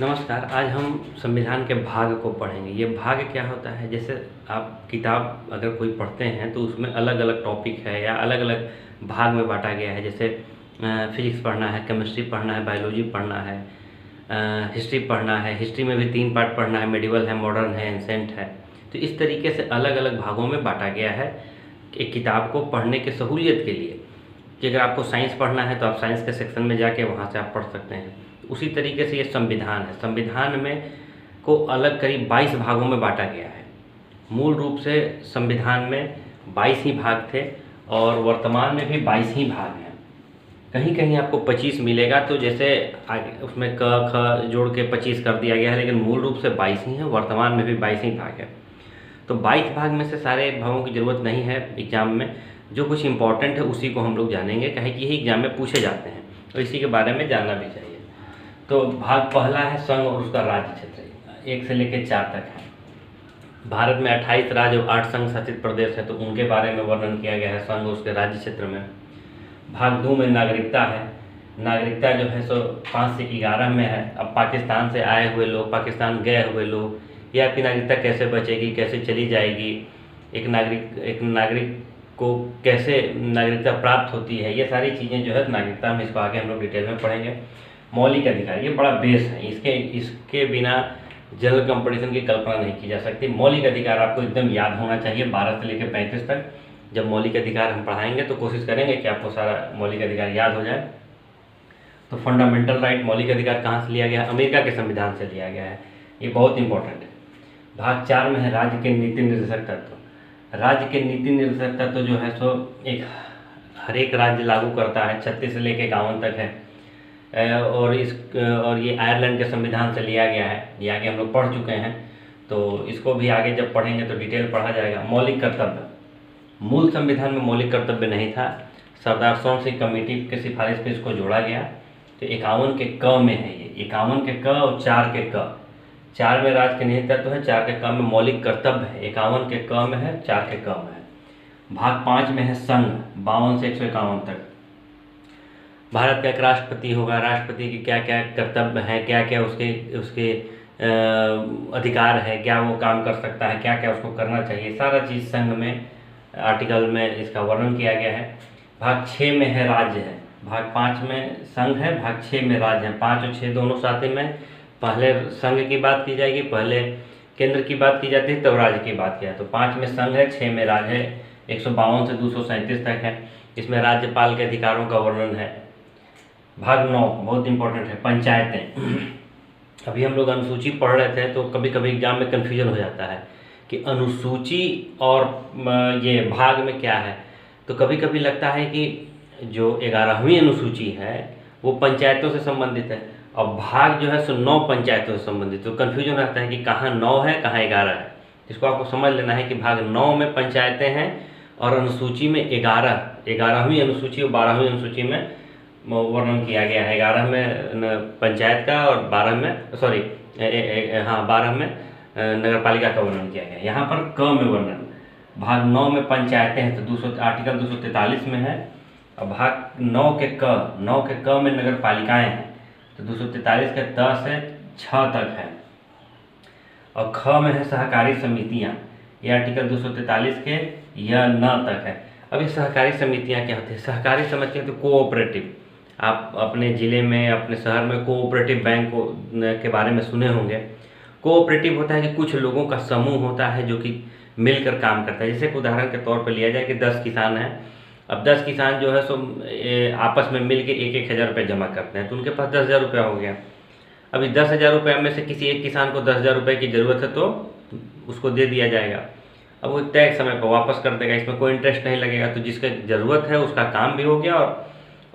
नमस्कार। आज हम संविधान के भाग को पढ़ेंगे। ये भाग क्या होता है, जैसे आप किताब अगर कोई पढ़ते हैं तो उसमें अलग-अलग टॉपिक है या अलग-अलग भाग में बाँटा गया है। जैसे फिज़िक्स पढ़ना है, केमिस्ट्री पढ़ना है, बायोलॉजी पढ़ना है, हिस्ट्री पढ़ना है। हिस्ट्री में भी 3 पार्ट पढ़ना है, मेडिवल है, मॉडर्न है, एंसेंट है। तो इस तरीके से अलग-अलग भागों में बाँटा गया है एक किताब को पढ़ने की सहूलियत के लिए, कि अगर आपको साइंस पढ़ना है तो आप साइंस के सेक्शन में जाके वहाँ से आप पढ़ सकते हैं। उसी तरीके से ये संविधान है। संविधान में को अलग करीब 22 भागों में बाँटा गया है। मूल रूप से संविधान में 22 ही भाग थे और वर्तमान में भी 22 ही भाग हैं। कहीं-कहीं आपको 25 मिलेगा, तो जैसे आगे उसमें क, ख जोड़ के 25 कर दिया गया है, लेकिन मूल रूप से 22 ही है। वर्तमान में भी 22 ही भाग है। तो 22 भाग में से सारे भागों की ज़रूरत नहीं है एग्ज़ाम में। जो कुछ इम्पोर्टेंट है उसी को हम लोग जानेंगे, काहे कि यही एग्ज़ाम में पूछे जाते हैं, तो इसी के बारे में जानना भी चाहिए। तो भाग पहला है संघ और उसका राज्य क्षेत्र। 1 से लेकर 4 तक है। भारत में 28 राज्य और 8 संघ शासित प्रदेश है, तो उनके बारे में वर्णन किया गया है संघ और उसके राज्य क्षेत्र में। भाग 2 में नागरिकता है। नागरिकता जो है सो 5 से 11 में है। अब पाकिस्तान से आए हुए लोग, पाकिस्तान गए हुए लोग, ये आपकी नागरिकता कैसे बचेगी, कैसे चली जाएगी, एक नागरिक को कैसे नागरिकता प्राप्त होती है, ये सारी चीज़ें जो है नागरिकता में, इसको आगे हम लोग डिटेल में पढ़ेंगे। मौलिक अधिकार, ये बड़ा बेस है, इसके बिना जनरल कंपटीशन की कल्पना नहीं की जा सकती। मौलिक अधिकार आपको एकदम याद होना चाहिए 12 से लेकर 35 तक। जब मौलिक अधिकार हम पढ़ाएंगे तो कोशिश करेंगे कि आपको सारा मौलिक अधिकार याद हो जाए। तो फंडामेंटल राइट, मौलिक अधिकार कहाँ से लिया गया है? अमेरिका के संविधान से लिया गया है। ये बहुत इंपॉर्टेंट है। भाग 4 में है राज्य के नीति निर्देशक तत्व। राज्य के नीति निर्देशक तत्व जो है सो एक हर एक राज्य लागू करता है। 36 से लेकर 51 तक है। और ये आयरलैंड के संविधान से लिया गया है। ये आगे हम लोग पढ़ चुके हैं, तो इसको भी आगे जब पढ़ेंगे तो डिटेल पढ़ा जाएगा। मौलिक कर्तव्य, मूल संविधान में मौलिक कर्तव्य नहीं था। सरदार सोम सिंह कमेटी के सिफारिश पे इसको जोड़ा गया। तो 51 के क में है ये, 51 के क और 4 के क। 4 में राज्य के निहित तत्व है, 4 के क में मौलिक कर्तव्य है। 51 के क में है, 4 के क में है। भाग 5 में है संघ, 52 से 151 तक। भारत का एक राष्ट्रपति होगा। राष्ट्रपति की क्या क्या कर्तव्य हैं, क्या क्या उसके अधिकार है, क्या वो काम कर सकता है, क्या क्या उसको करना चाहिए, सारा चीज़ संघ में आर्टिकल में इसका वर्णन किया गया है। भाग 6 में है राज्य है। भाग 5 में संघ है, भाग 6 में राज्य है। 5 और 6 दोनों साथ ही में। पहले संघ की बात की जाएगी, पहले केंद्र की बात की जाती है, तब राज्य की बात की जाए। तो 5 में संघ है, 6 में राज्य है। 152 से 237 तक है। इसमें राज्यपाल के अधिकारों का वर्णन है। भाग 9 बहुत इंपॉर्टेंट है, पंचायतें। अभी हम लोग अनुसूची पढ़ रहे थे, तो कभी कभी एग्जाम में कन्फ्यूजन हो जाता है कि अनुसूची और ये भाग में क्या है। तो कभी कभी लगता है कि जो 11वीं अनुसूची है वो पंचायतों से संबंधित है, और भाग जो है सो 9 पंचायतों से संबंधित। तो कन्फ्यूजन रहता है कि कहाँ 9 है, कहाँ 11 है। इसको आपको समझ लेना है कि भाग 9 में पंचायतें हैं और अनुसूची में 11वीं अनुसूची और 12वीं अनुसूची में वर्णन किया गया है। 11 में पंचायत का और 12 में 12 में नगर पालिका का वर्णन किया गया है। यहाँ पर क में वर्णन। भाग 9 में पंचायतें हैं, तो आर्टिकल 243 में है। और भाग 9 के क में नगर पालिकाएँ हैं, तो 243 के त से 6 तक है। और ख में है सहकारी समितियाँ, ये आर्टिकल 243 के य न तक है। अब ये सहकारी समितियाँ क्या होती है? सहकारी समितियाँ तो कोऑपरेटिव, आप अपने ज़िले में, अपने शहर में कोऑपरेटिव बैंक के बारे में सुने होंगे। कोऑपरेटिव होता है कि कुछ लोगों का समूह होता है जो कि मिलकर काम करता है। जैसे एक उदाहरण के तौर पर लिया जाए कि 10 किसान हैं। अब 10 किसान जो है सो आपस में मिल के 1,000 रुपये जमा करते हैं, तो उनके पास 10,000 रुपया हो गया। अभी 10,000 रुपये में से किसी एक किसान को 10,000 रुपये की ज़रूरत है, तो उसको दे दिया जाएगा। अब वो तय समय पर वापस कर देगा, इसमें कोई इंटरेस्ट नहीं लगेगा। तो जिसका ज़रूरत है उसका काम भी हो गया,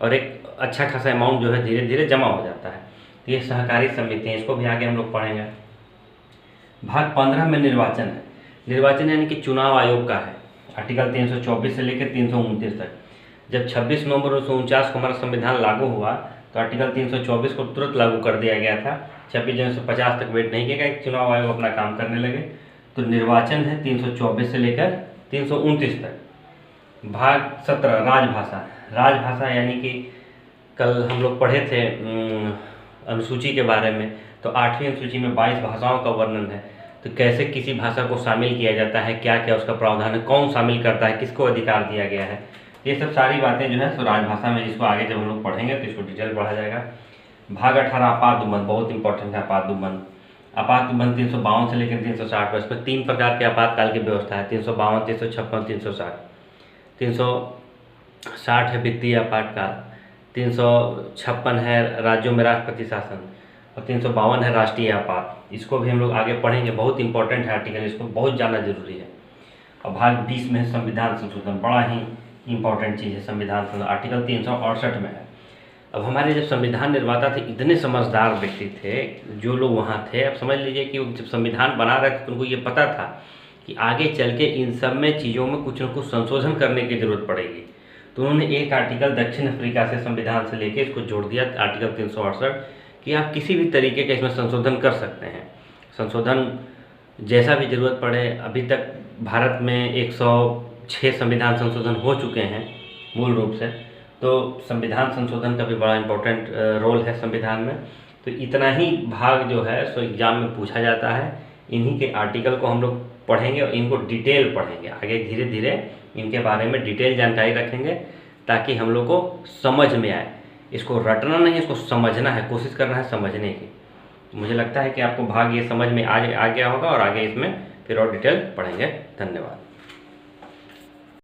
और एक अच्छा खासा अमाउंट जो है धीरे धीरे जमा हो जाता है। तो ये सहकारी समिति है, इसको भी आगे हम लोग पढ़ेंगे। भाग 15 में निर्वाचन है। निर्वाचन यानी कि चुनाव आयोग का है। आर्टिकल 324 से लेकर 329 तक। जब 26 नवंबर 1949 को हमारा संविधान लागू हुआ, तो आर्टिकल 324 को तुरंत लागू कर दिया गया था। 26 जनवरी से 50 तक वेट नहीं किया कि चुनाव आयोग अपना काम करने लगे। तो निर्वाचन है 324 से लेकर 329 तक। भाग 17 राजभाषा। राजभाषा यानी कि कल हम लोग पढ़े थे अनुसूची के बारे में, तो 8वीं अनुसूची में 22 भाषाओं का वर्णन है। तो कैसे किसी भाषा को शामिल किया जाता है, क्या क्या उसका प्रावधान है, कौन शामिल करता है, किसको अधिकार दिया गया है, ये सब सारी बातें जो है सो राजभाषा में, जिसको आगे जब हम लोग पढ़ेंगे तो इसको डिटेल पढ़ा जाएगा। भाग 18 आपातबंध, बहुत इंपॉर्टेंट है आपातबंध। आपातबंध 352 से लेकर 360 वर्ष में 3 प्रकार के आपातकाल की व्यवस्था है, 352, 356, 360। 360 है वित्तीय आपातकाल, 356 है राज्यों में राष्ट्रपति शासन, और 352 है राष्ट्रीय आपात। इसको भी हम लोग आगे पढ़ेंगे, बहुत इंपॉर्टेंट है आर्टिकल, इसको बहुत जानना जरूरी है। और भाग 20 में संविधान संशोधन, बड़ा ही इंपॉर्टेंट चीज़ है संविधान संशोधन, आर्टिकल 368 में है। अब हमारे जब संविधान निर्माता थे, इतने समझदार व्यक्ति थे जो लोग वहाँ थे, अब समझ लीजिए कि जब संविधान बना रहे थे तो उनको ये पता था कि आगे चल के इन सब में चीज़ों में कुछ न कुछ संशोधन करने की ज़रूरत पड़ेगी। तो उन्होंने एक आर्टिकल दक्षिण अफ्रीका से संविधान से लेके इसको जोड़ दिया, आर्टिकल 368, कि आप किसी भी तरीके का इसमें संशोधन कर सकते हैं। संशोधन जैसा भी ज़रूरत पड़े, अभी तक भारत में 106 संविधान संशोधन हो चुके हैं मूल रूप से, तो संविधान संशोधन का भी बड़ा इम्पोर्टेंट रोल है संविधान में। तो इतना ही भाग जो है सो एग्ज़ाम में पूछा जाता है। इन्हीं के आर्टिकल को हम लोग पढ़ेंगे और इनको डिटेल पढ़ेंगे, आगे धीरे धीरे इनके बारे में डिटेल जानकारी रखेंगे ताकि हम लोग को समझ में आए। इसको रटना नहीं, इसको समझना है, कोशिश करना है समझने की। मुझे लगता है कि आपको भाग ये समझ में आ गया होगा और आगे इसमें फिर और डिटेल पढ़ेंगे। धन्यवाद।